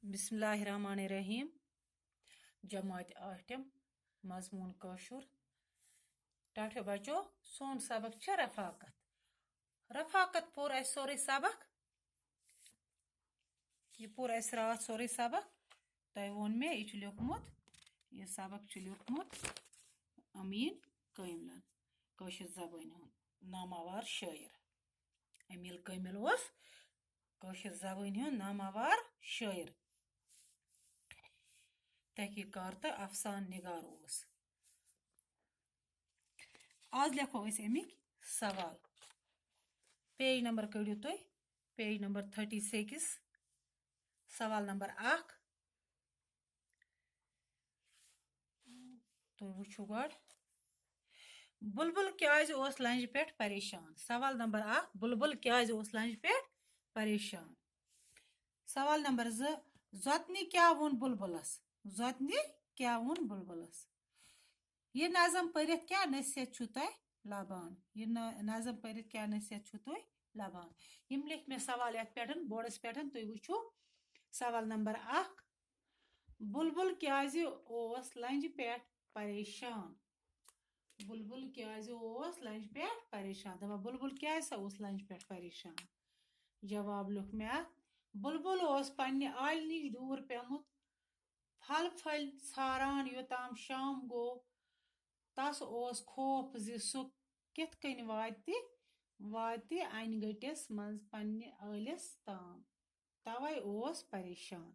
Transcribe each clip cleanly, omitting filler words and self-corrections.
बिस्मिल्लाहिर्रहमानिर्रहीम। जमात आठम मजमून कौशुर। टाठे बचो सोन सबक छ रफाकत। रफाकत पूर अस सोरे सबक ये पूर अस रात सोरे सबक तय वोन मे यह लिखमुत यह सबक लिखमुत अमीन कामिलन कौशुर जबान हुंद नामावार शायर। अमील कामिल ओस कौशुर जबान हुंद नामावार शायर, तहकीकार तो अफसान निगार ओस। आज लिखो अमिक सवाल। पेज नंबर कड़ियो तुम पेज नंबर 36 सवाल नंबर 1 तो वो गड बुलबुल क्याज ओस लंज पे परेशान। सवाल नंबर 1 बुलबुल क्याज ओस लंज पे परेशान। सवाल नंबर 2 जोतनी क्या वोन बुलबुलस। जोतनी क्या वोन बुलबुलस। यह नज़म पढ़ित क्या नसीहत छु तुह लबान। यह नज़म पढ़ित क्या नसीहत छु तुह लबान। यम लिख मे सवाल ये पे बोर्डस पे तुम वो सवाल नंबर 1 बुलबुल क्याज ओस लंज पे परेशान। बुलबुल क्याज ओस लंज पे परेशान। दपा बुलबुल क्या ओस लंज पे परेशान। जवाब लिख मे बुलबुल ओस पन्ने आल निश दूर पेमुत फल फल सारान योताम शाम गो तस ओस खौफ सु कित कन वाति अन गटिस मज पन्ने आलिस ताम तवे ओस परेशान।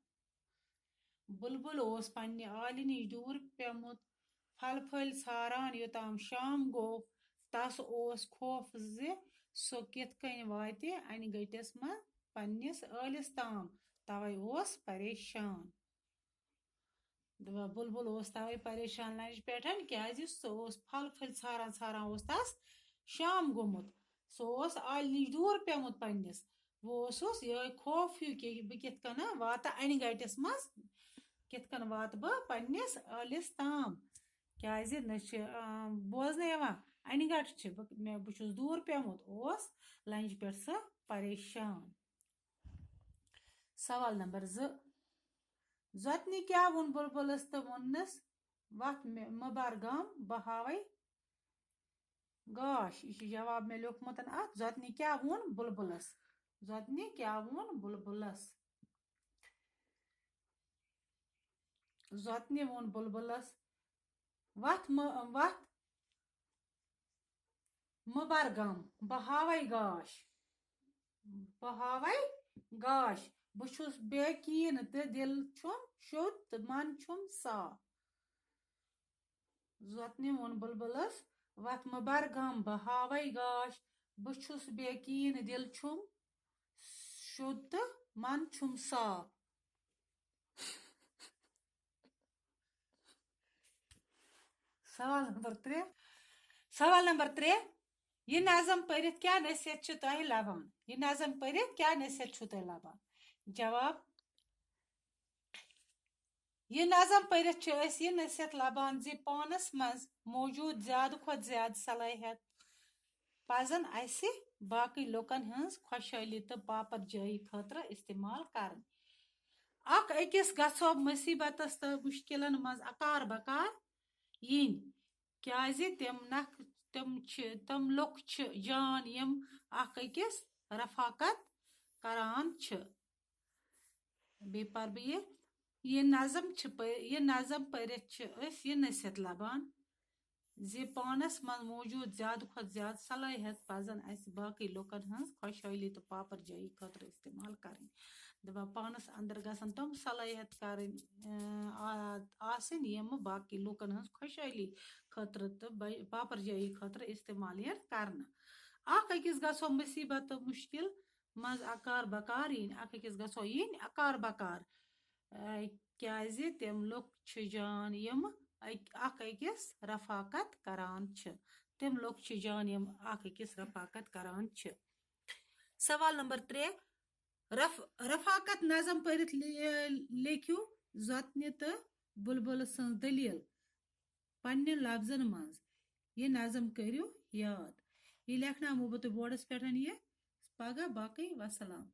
बुलबुल ओस पन्ने आल निश दूर पेमुत फल फल सारान योताम शाम गो तस ओस खौफ सु कित कन वाति अन गटिस मज पन्निस आलिस ताम तवे ओस परेशान। बुलबुल ओस तवे परेशान लंज पे क्या फल फल सारान सारान तस शाम गोमुत सो आल निश दूर पेमुत पन्निस वो ये खौफ हूँ कि बह कित कन वात अन गटिस मज कित कन वात बह पन्निस आलिस ताम क्या न बोजन अन गट बह दूर पेमुत ओस लंज पे सह परेशान। सवाल नंबर 2 जोतनी क्या वोन बुलबुलस तो वोनस वत मबर गम बहावे गाश। यह जवाब मे लिखमुत जोतनी क्या वोन बुलबुलस। जोतनी क्या वोन बुलबुलस। जोतनी वोन बुलबुलस वत मबर गम बहावे गाश। बहावे गाश बहुस बेकीन तो दिल छुम शुद्ध तो मन छुम साफ। जोतनी वोन बुलबुलस वत मबर गम बहावे गाश बहुस बेकीन दिल छुम शुद्ध तो मन छुम साफ। सवाल नंबर 3 यह नज़म पढ़ित क्या नसीहत छु तुह लबान। यह नज़म पढ़ित क्या नसीहत छु तुह लबान। जवाब यह नज़म पढ़ित यह नसीहत लबान पानस मज मौजूद ज्यादा खुद ज्यादा सलाहियत पजन असे बाकी लुकन हंस खुशहाली तो पापत जाई खतर इस्तेमाल कर। अकिस गो मुसीबतस तो मुश्किलन मज अकार बकार यिन क्या तम लुक जान यम अकिस रफाकत करान छ। बे पर बह यह नज़म पढ़ित यह नसीहत लबान पानस मज मौजूद ज्यादा खुद ज्यादा सलाहियत पजन अस बाकी लुकन हंस खुशहाली तो पापत जाई खतर इस्तेमाल कर। दपा पानस अंदर गसन तम सलाहियत कर यम बाकी लुकन हंस खुशहाली खतर तो पापर जाई खतर इस्तेमाल कर। अकिस गो मुसीबत तो मुश्किल मज अकार बकार यिन अकिस गो यिन अकार बकार क्या तम लुक जान यम अकिस रफाकत करान छ। तम लुक जान यम अकिस रफाकत करान छ। सवाल नंबर 3 रफाकत नज़म पढ़ित लिखियो जोतनी तो बुलबुल सं दलील पन्ने लफ्जन मज। यह नज़म करियो याद। यह लिखना बह बोर्डस पे ये पगह बाकी वसलाम।